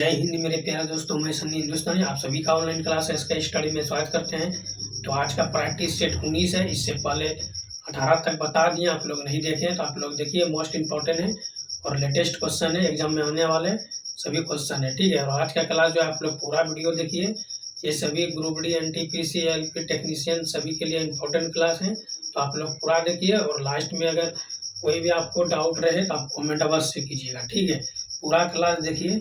जय हिंद मेरे प्यारे दोस्तों, मैं सन्नी हिंदुस्तानी आप सभी का ऑनलाइन क्लास एस का स्टडी में स्वागत करते हैं। तो आज का प्रैक्टिस सेट 19 है। इससे पहले 18 तक बता दिए, आप लोग नहीं देखे तो आप लोग देखिए, मोस्ट इंपॉर्टेंट है और लेटेस्ट क्वेश्चन है, एग्जाम में आने वाले सभी क्वेश्चन है, ठीक है। और आज का क्लास जो आप लोग पूरा वीडियो देखिए, ये सभी group D, NTPC, LP technician सभी के लिए इम्पोर्टेंट क्लास है। तो आप लोग पूरा देखिए और लास्ट में अगर कोई भी आपको डाउट रहे तो आप कॉमेंट अवश्य कीजिएगा, ठीक है। पूरा क्लास देखिए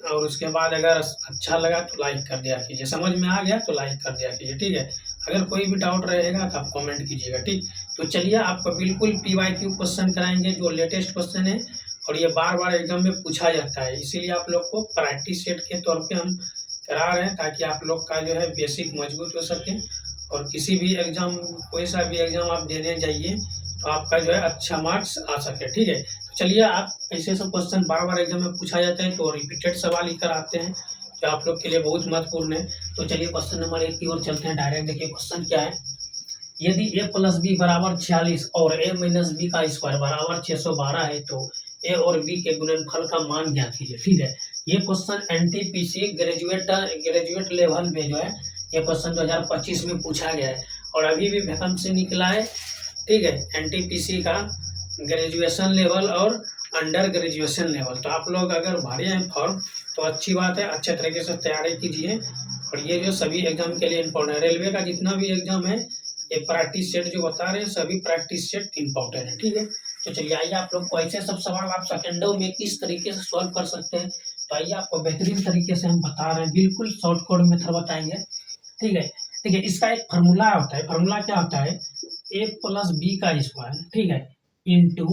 और उसके बाद अगर अच्छा लगा तो लाइक कर दिया कीजिए, समझ में आ गया तो लाइक कर दिया कीजिए, ठीक है। अगर कोई भी डाउट रहेगा तो आप कमेंट कीजिएगा, ठीक। तो चलिए, आपको बिल्कुल PYQ क्वेश्चन कराएंगे जो लेटेस्ट क्वेश्चन है और ये बार बार एग्जाम में पूछा जाता है, इसीलिए आप लोग को प्रैक्टिस सेट के तौर पे हम करा रहे हैं ताकि आप लोग का जो है बेसिक मजबूत हो सके और किसी भी एग्जाम, कोई सा भी एग्जाम आप देने जाइए तो आपका जो है अच्छा मार्क्स आ सके, ठीक है। चलिए, आप ऐसे सब क्वेश्चन बार बार एग्जाम में पूछा जाता है तो रिपीटेड सवाल लेकर आते हैं जो आप लोग के लिए बहुत महत्वपूर्ण है। तो चलिए क्वेश्चन नंबर 1 की ओर चलते हैं डायरेक्ट। देखिए क्वेश्चन क्या है, यदि a + b = 46 और a - b का स्क्वायर बराबर 612 है तो a और b के गुणनफल का मान ज्ञात कीजिए, ठीक है। ये क्वेश्चन NTPC ग्रेजुएट लेवल में जो है ये क्वेश्चन 2025 में पूछा गया है और अभी भी वैकेंसी निकला है, ठीक है। NTPC का ग्रेजुएशन लेवल और अंडर ग्रेजुएशन लेवल। तो आप लोग अगर भरे हैं फॉर्म तो अच्छी बात है, अच्छे तरीके से तैयारी कीजिए और ये जो सभी एग्जाम के लिए इम्पोर्टेंट है, रेलवे का जितना भी एग्जाम है ये प्रैक्टिस सेट जो बता रहे हैं सभी प्रैक्टिस सेट इम्पोर्टेंट है, ठीक है। तो चलिए आइए, आप लोग को ऐसे सब सवाल आप सेकंडों में किस तरीके से सॉल्व कर सकते हैं तो आइए आपको बेहतरीन तरीके से हम बता रहे हैं, बिल्कुल शॉर्ट कोड मेथड बताएंगे, ठीक है। देखिए इसका एक फार्मूला होता है, फार्मूला क्या होता है, a + b का स्क्वायर, ठीक है, इंटू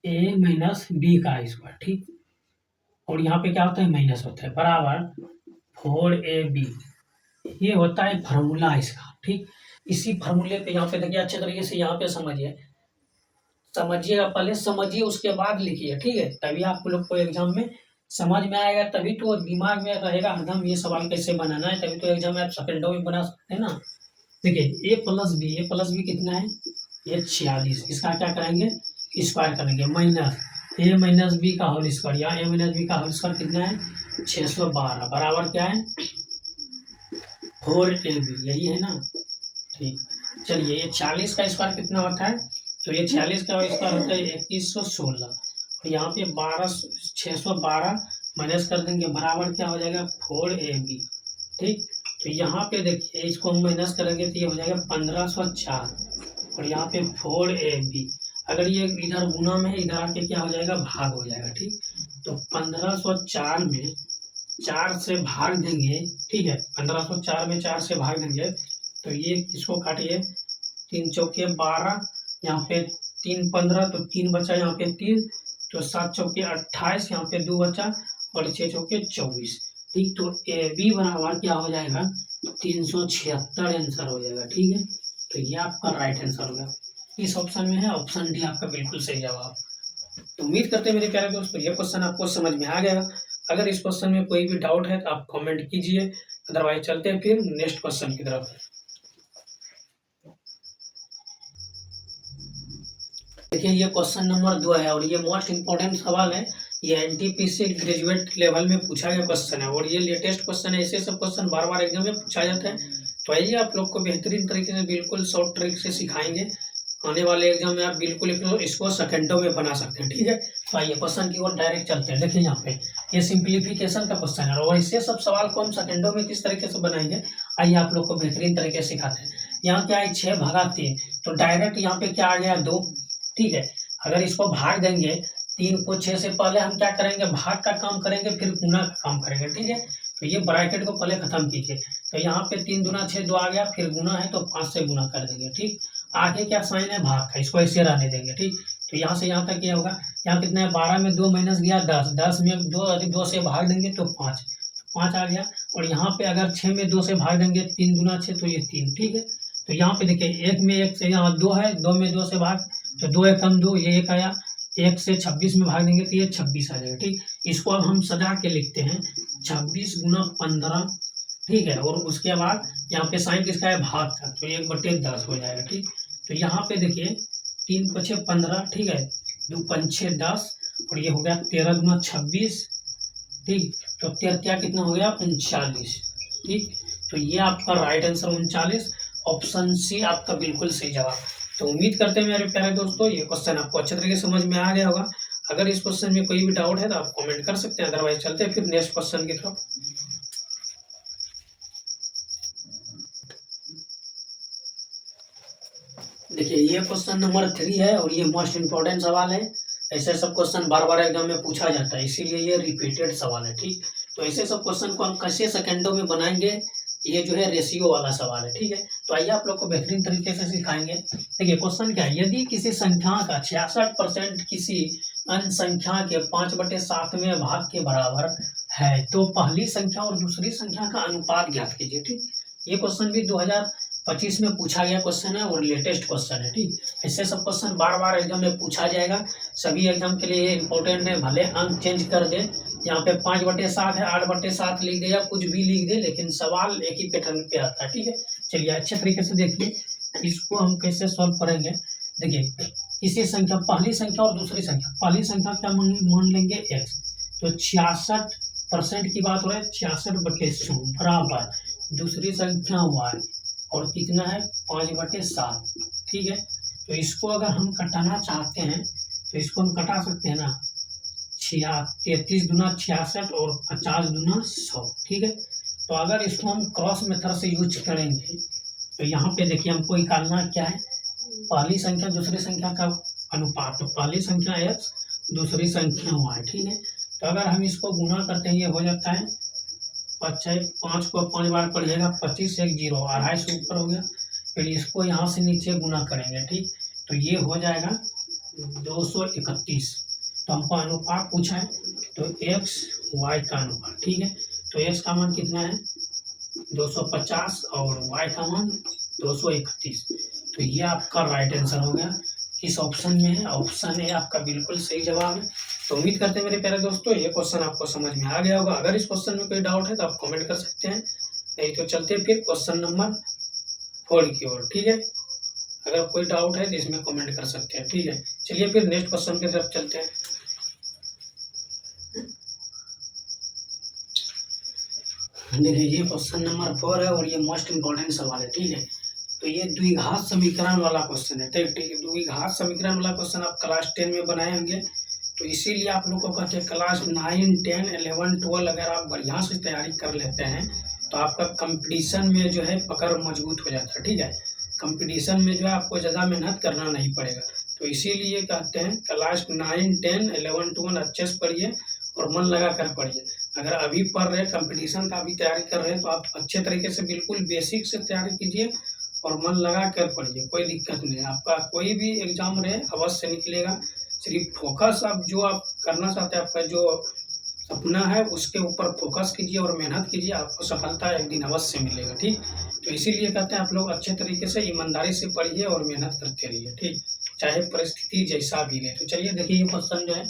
a - b का स्क्वायर, ठीक। और यहाँ पे क्या होता है, माइनस होता है, बराबर 4ab। ये होता है फार्मूला इसका, ठीक। इसी फार्मूले पे यहाँ पे देखिए अच्छे तरीके से यहाँ पे समझिएगा, पहले समझिए उसके बाद लिखिए, ठीक है। तभी आप लोग को एग्जाम में समझ में आएगा, तभी तो दिमाग में रहेगा हरदम ये सवाल कैसे बनाना है, तभी तो एग्जाम में आप सेकंडों में बना सकते हैं ना। देखिए a + b कितना है, ये 46, इसका क्या करेंगे, स्क्वायर करेंगे, माइनस a - b का होल स्क्वायर, या a - b का होल स्क्वायर कितना है 612, बराबर क्या है 4ab, यही है ना, ठीक। चलिए ये 40 का स्क्वायर कितना होता है, तो ये 46 का स्क्वायर होता है 2116 और यहाँ पे 612 माइनस कर देंगे, बराबर क्या हो जाएगा 4ab, ठीक। तो यहाँ पे देखिए इसको हम माइनस करेंगे तो ये हो जाएगा 1504 और यहाँ पे 4ab, अगर ये इधर गुना में है इधर आके क्या हो जाएगा भाग हो जाएगा, ठीक। तो 1504 में 4 से भाग देंगे, ठीक है, 1504 में 4 से भाग देंगे तो ये इसको काटिए, 3 चौके 12, यहाँ पे 3 15 तो 3 बचा, यहाँ पे 3 तो 7 चौके 28, यहाँ पे 2 बचा और 6 चौके 24, ठीक। तो AB बराबर क्या हो जाएगा 376 आंसर हो जाएगा, ठीक है। तो ये आपका राइट आंसर होगा, इस ऑप्शन में है, ऑप्शन डी आपका बिल्कुल सही जवाब। तो उम्मीद करते हैं मेरे प्यारे दोस्तों ये क्वेश्चन आपको समझ में आ गया। अगर इस क्वेश्चन में कोई भी डाउट है तो आप कमेंट कीजिए, अदरवाइज चलते हैं फिर नेक्स्ट क्वेश्चन की तरफ। देखिए ये क्वेश्चन नंबर 2 है और ये मोस्ट इंपॉर्टेंट सवाल है, ये NTPC ग्रेजुएट लेवल में पूछा गया क्वेश्चन है और ये लेटेस्ट क्वेश्चन है। ऐसे सब क्वेश्चन बार बार एग्जाम में पूछा जाता है, तो आइए आप लोग को बेहतरीन तरीके से बिल्कुल शॉर्ट ट्रिक से सिखाएंगे, आने वाले एग्जाम में आप बिल्कुल इसको सेकंडों में बना सकते हैं, ठीक है। तो आइए क्वेश्चन की ओर डायरेक्ट चलते हैं। देखिए यहाँ पे ये सिंप्लीफिकेशन का क्वेश्चन है और इससे सब सवाल को हम सेकंडों में किस तरीके से बनाएंगे आइए आप लोग को बेहतरीन तरीके से सिखाते हैं। यहाँ क्या है 6/3, तो डायरेक्ट यहाँ पे क्या आ गया 2, ठीक है। अगर इसको भाग देंगे 3 को 6 से पहले हम क्या करेंगे, भाग का काम करेंगे फिर गुना का काम करेंगे, ठीक है। तो ये ब्रैकेट को पहले खत्म कीजिए, तो यहाँ पे 3 दूना 6, 2 आ गया, फिर गुना है तो 5 से गुना कर देंगे, ठीक। आगे क्या साइन है भाग का, इसको ऐसे रहने देंगे, ठीक। तो यहाँ से यहाँ तक क्या होगा, यहाँ कितना है 12 में 2 माइनस गया 10, 10 में 2 से भाग देंगे तो 5 आ गया और यहाँ पे अगर 6 में 2 से भाग देंगे 3 दूना 6 तो ये 3, ठीक है। तो यहाँ पे देखिए 1 में 1 से यहाँ 2 है, 2 में 2 से भाग तो 2 1 कम 2, ये 1 आया, 1 से 26 में भाग देंगे तो ये 26 आ जाएगा, ठीक। इसको अब हम सजा के लिखते हैं 26 × 15, ठीक है। और उसके बाद यहाँ पे साइन किसका है भाग का, तो 1/10 हो जाएगा, ठीक। तो यहाँ पे देखिए 3 × 5 = 15, ठीक है, 2 × 5 = 10 और ये हो गया 13 × 26, ठीक। तो 33 कितना हो गया 39। ठीक, तो ये आपका राइट आंसर 39, ऑप्शन सी आपका बिल्कुल सही जवाब। तो उम्मीद करते हैं मेरे प्यारे दोस्तों ये क्वेश्चन आपको अच्छे तरीके से समझ में आ गया होगा। अगर इस क्वेश्चन में कोई भी डाउट है तो आप कमेंट कर सकते हैं, अदरवाइज चलते हैं फिर नेक्स्ट क्वेश्चन की तरफ। देखिए ये क्वेश्चन नंबर 3 है और ये मोस्ट इम्पोर्टेंट सवाल है। ऐसे सब क्वेश्चन बार बार एग्जाम में पूछा जाता है, इसीलिए ये रिपीटेड सवाल है। ठीक, तो ऐसे सब क्वेश्चन को हम कैसे सेकंडों में बनाएंगे, ये जो है रेशियो वाला सवाल है। ठीक है, तो आइए आप लोग को बेहतरीन तरीके से सिखाएंगे। देखिए क्वेश्चन क्या है, यदि किसी संख्या का 66% किसी अन्य संख्या के 5/7वें भाग के बराबर है तो पहली संख्या और दूसरी संख्या का अनुपात ज्ञात कीजिए। ठीक, ये क्वेश्चन भी 2025 में पूछा गया क्वेश्चन है और लेटेस्ट क्वेश्चन है। ठीक, ऐसे सब क्वेश्चन बार बार एग्जाम में पूछा जाएगा, सभी एग्जाम के लिए इंपॉर्टेंट है। भले अंक चेंज कर दे, यहाँ पे 5/7 है, 8/7 लिख दे या कुछ भी लिख दे, लेकिन सवाल एक ही पैटर्न पे आता है। ठीक है, चलिए अच्छे तरीके से देखिए इसको हम कैसे सॉल्व करेंगे। देखिए किसी संख्या, पहली संख्या और दूसरी संख्या, पहली संख्या क्या मान लेंगे x, तो 66% की बात हो रहा है, 66/100 बराबर दूसरी संख्या y और कितना है 5/7। ठीक है, तो इसको अगर हम कटाना चाहते हैं तो इसको हम कटा सकते हैं ना, 33 दूना 66 और 50 दूना 100। ठीक है, तो अगर इसको हम क्रॉस मेथड से यूज करेंगे तो यहाँ पे देखिए हमको निकालना क्या है, पहली संख्या दूसरी संख्या का अनुपात, तो पहली संख्या x दूसरी संख्या y। ठीक है, तो अगर हम इसको गुना करते हैं ये हो जाता है 5 को 5 बार पढ़िएगा, 25 1 0, 250 से ऊपर हो गया। फिर इसको यहाँ से नीचे गुना करेंगे। ठीक, तो ये हो जाएगा 231। तो हमको अनुपात पूछा है तो x y का अनुपात। ठीक है, तो x का मान कितना है 250 और y का मान 231। तो ये आपका राइट आंसर हो गया। किस ऑप्शन में है, ऑप्शन ए आपका बिल्कुल सही जवाब है। तो उम्मीद करते हैं मेरे प्यारे दोस्तों ये क्वेश्चन आपको समझ में आ गया होगा। अगर इस क्वेश्चन में कोई डाउट है तो आप कमेंट कर सकते हैं, नहीं तो चलते हैं फिर क्वेश्चन नंबर 4 की ओर। ठीक है, अगर कोई डाउट है तो इसमें कमेंट कर सकते हैं। ठीक है, चलिए फिर नेक्स्ट क्वेश्चन की तरफ चलते हैं। देखिए ये क्वेश्चन नंबर 4 है और ये मोस्ट इम्पोर्टेंट सवाल है। ठीक है, तो ये द्विघात समीकरण वाला क्वेश्चन है। ठीक है, द्विघात समीकरण वाला क्वेश्चन आप क्लास 10 में बनाए होंगे, तो इसीलिए आप लोग को कहते हैं क्लास 9 10 11 12 अगर आप बढ़िया से तैयारी कर लेते हैं तो आपका कंपटीशन में जो है पकड़ मजबूत हो जाता है। ठीक है, कंपटीशन में जो है आपको ज़्यादा मेहनत करना नहीं पड़ेगा, तो इसीलिए कहते हैं क्लास 9 10 11 12 अच्छे से पढ़िए और मन लगा कर पढ़िए। अगर अभी पढ़ रहे कंपटीशन का भी तैयारी कर रहे हैं तो आप अच्छे तरीके से बिल्कुल बेसिक से तैयारी कीजिए और मन लगा कर पढ़िए, कोई दिक्कत नहीं है। आपका कोई भी एग्जाम रहे अवश्य निकलेगा, सिर्फ फोकस आप जो आप करना चाहते हैं, आपका जो सपना है उसके ऊपर फोकस कीजिए और मेहनत कीजिए, आपको सफलता एक दिन अवश्य मिलेगा। ठीक, तो इसीलिए कहते हैं आप लोग अच्छे तरीके से ईमानदारी से पढ़िए और मेहनत करते रहिए। ठीक, चाहे परिस्थिति जैसा भी है। तो चलिए देखिए ये क्वेश्चन जो है,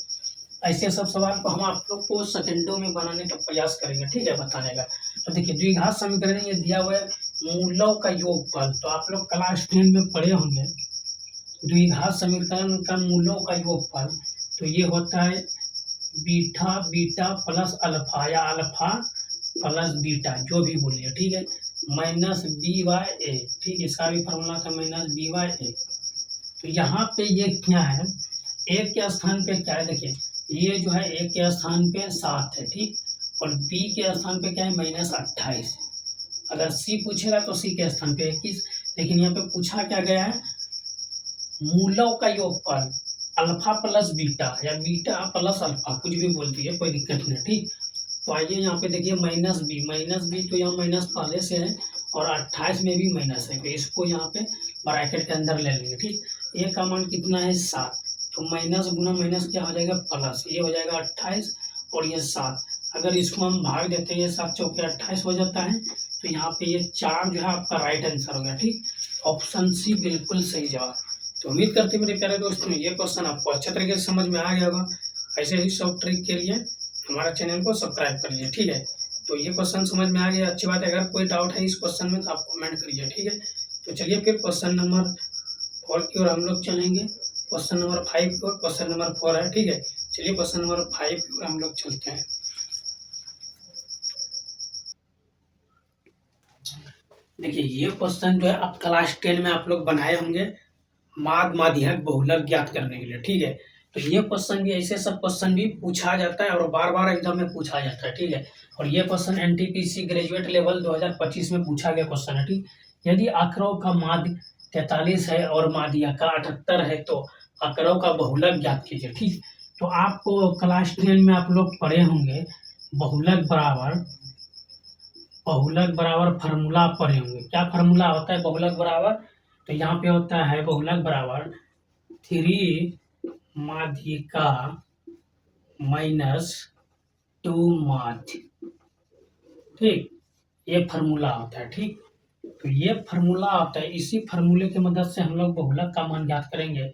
ऐसे सब सवाल को हम आप लोग को सेकंडों में बनाने का प्रयास करेंगे। ठीक है, बताने का। तो देखिए द्विघात समीकरण ये दिया हुआ है मूलों का योगफल, तो आप लोग क्लास 10 में पढ़े होंगे द्विघात समीकरण का मूलों का योगफल, तो ये होता है बीटा बीटा प्लस अल्फा या अल्फा प्लस बीटा, जो भी बोलिए। ठीक है, माइनस b/a। ठीक, इसका भी फॉर्मूला था माइनस b/a। तो यहाँ पे ये क्या है, a के स्थान पे क्या है, देखिए ये जो है a के स्थान पे 7 है। ठीक, और b के स्थान पे क्या है -28। अगर c पूछेगा तो c के स्थान पे 21, लेकिन यहाँ पे पूछा क्या गया है मूलों का योगफल अल्फा प्लस बीटा या बीटा प्लस अल्फा, कुछ भी बोलती है कोई दिक्कत नहीं। ठीक, तो आइए यहाँ पे देखिए माइनस बी तो यहाँ माइनस पहले से है और 28 में भी माइनस है, तो इसको यहाँ पे ब्रैकेट के अंदर ले लेंगे। ठीक, ए का मान कितना है 7, तो माइनस गुना माइनस क्या हो जाएगा प्लस, ये हो जाएगा 28 और ये 7। अगर इसको हम भाग देते हैं, ये 7 चौके 28 हो जाता है, तो यहाँ पे ये 4 जो है आपका राइट आंसर हो गया। ठीक, ऑप्शन सी बिल्कुल सही जवाब। तो उम्मीद करते हैं मेरे प्यारे दोस्तों ये क्वेश्चन आपको अच्छे तरीके से समझ में आ गया होगा। ऐसे ही सब ट्रिक के लिए हमारा चैनल को सब्सक्राइब करिए। ठीक है, तो ये क्वेश्चन समझ में आ गया, अच्छी बात है। अगर कोई डाउट है इस क्वेश्चन में तो आप कमेंट करिए। ठीक है, तो चलिए फिर क्वेश्चन नंबर 4 की ओर हम लोग चलेंगे। क्वेश्चन नंबर 5 की ओर, क्वेश्चन नंबर 4 है। ठीक है, चलिए क्वेश्चन नंबर 5 की ओर हम लोग चलते हैं। देखिए ये क्वेश्चन जो है आप क्लास 10 में आप लोग बनाए होंगे माद माध्यक बहुलक ज्ञात करने के लिए, ठीक है। तो ये क्वेश्चन भी ऐसे सब क्वेश्चन भी पूछा जाता है और बार बार एग्जाम में पूछा जाता है, ठीक है। और ये क्वेश्चन एनटीपीसी ग्रेजुएट लेवल 2025 में पूछा गया क्वेश्चन है, ठीक। यदि आंकड़ों का माध्य 43 है और माध्यक का 78 है तो आंकड़ों का बहुलक ज्ञात कीजिए, ठीक। तो आपको क्लास 10 में आप लोग पढ़े होंगे बहुलक बराबर फार्मूला आप पढ़े होंगे। क्या फार्मूला होता है बहुलक बराबर? तो यहाँ पे होता है बहुलक बराबर 3 माध्यिका माइनस 2 माध्य, ठीक। ये फार्मूला होता है, ठीक। तो ये फार्मूला होता है, इसी फार्मूले की मदद से हम लोग बहुलक का मान ज्ञात करेंगे।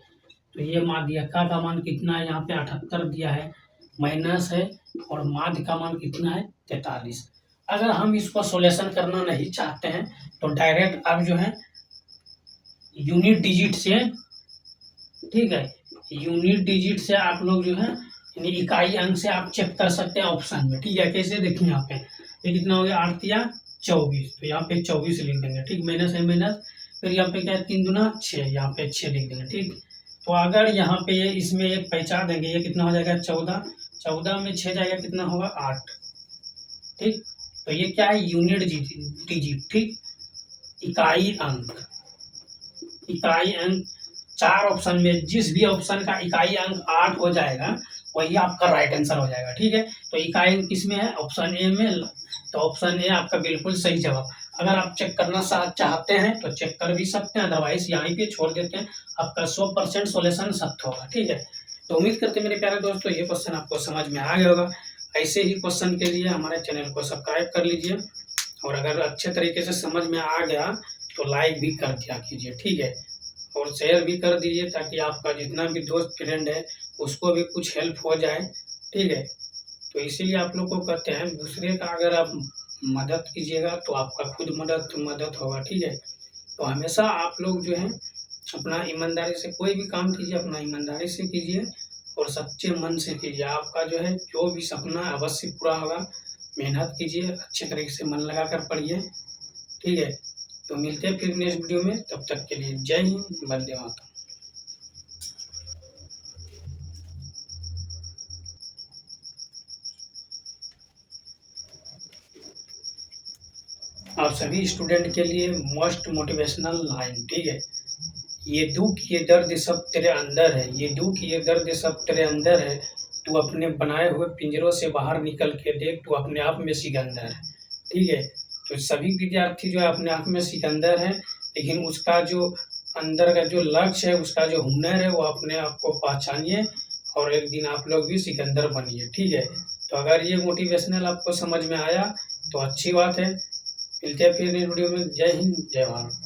तो ये माध्यिका का मान कितना है, यहाँ पे 78 दिया है, माइनस है, और माध्य का मान कितना है 43। अगर हम इसको सोल्यूशन करना नहीं चाहते हैं तो डायरेक्ट आप जो है यूनिट डिजिट से, ठीक है, यूनिट डिजिट से आप लोग जो है यानी इकाई अंक से आप चेक कर सकते हैं ऑप्शन में, ठीक है। कैसे देखिए यहाँ पे ये कितना हो गया 8 या 24, तो यहाँ पे 24 लिख देंगे, ठीक। माइनस है माइनस, फिर यहाँ पे क्या है 3 दूना 6, यहाँ पे 6 लिख देंगे, ठीक। तो अगर यहाँ पे इसमें एक पहचान देंगे, ये कितना हो जाएगा 14, 14 में 6 जाएगा कितना होगा 8, ठीक। तो ये क्या है यूनिट डिजिट, ठीक। इकाई अंक, इकाई अंक 4 ऑप्शन में जिस भी ऑप्शन का इकाई अंक 8 हो जाएगा वही आपका राइट आंसर हो जाएगा, ठीक है। तो इकाई अंक किसमें है, ऑप्शन ए में, तो ऑप्शन ए आपका बिल्कुल सही जवाब। अगर आप चेक करना चाहते हैं तो चेक कर भी सकते हैं, अदरवाइज यहीं पे छोड़ देते हैं, आपका 100% सोल्यूशन सत्य होगा, ठीक है। तो उम्मीद करते हैं मेरे प्यारे दोस्तों ये क्वेश्चन आपको समझ में आ गया होगा। ऐसे ही क्वेश्चन के लिए हमारे चैनल को सब्सक्राइब कर लीजिए, और अगर अच्छे तरीके से समझ में आ गया तो लाइक भी कर दिया कीजिए, ठीक है, और शेयर भी कर दीजिए ताकि आपका जितना भी दोस्त फ्रेंड है उसको भी कुछ हेल्प हो जाए, ठीक है। तो इसीलिए आप लोग को कहते हैं दूसरे का अगर आप मदद कीजिएगा तो आपका खुद मदद होगा, ठीक है। तो हमेशा आप लोग जो है अपना ईमानदारी से कोई भी काम कीजिए, अपना ईमानदारी से कीजिए और सच्चे मन से कीजिए, आपका जो है जो भी सपना अवश्य पूरा होगा। मेहनत कीजिए, अच्छे तरीके से मन लगा कर पढ़िए, ठीक है। तो मिलते हैं फिर नेक्स्ट वीडियो में, तब तक के लिए जय हिंद, वंदे मातरम। आप सभी स्टूडेंट के लिए मोस्ट मोटिवेशनल लाइन, ठीक है। ये दुख ये दर्द सब तेरे अंदर है, ये दुख ये दर्द सब तेरे अंदर है, तू अपने बनाए हुए पिंजरों से बाहर निकल के देख, तू अपने आप में सिकंदर है, ठीक है। तो सभी विद्यार्थी जो है अपने आप में सिकंदर है, लेकिन उसका जो अंदर का जो लक्ष्य है, उसका जो हुनर है, वो अपने आप को पहचानिए और एक दिन आप लोग भी सिकंदर बनिए, ठीक है। तो अगर ये मोटिवेशनल आपको समझ में आया तो अच्छी बात है। मिलते हैं फिर इस वीडियो में। जय हिंद, जय भारत।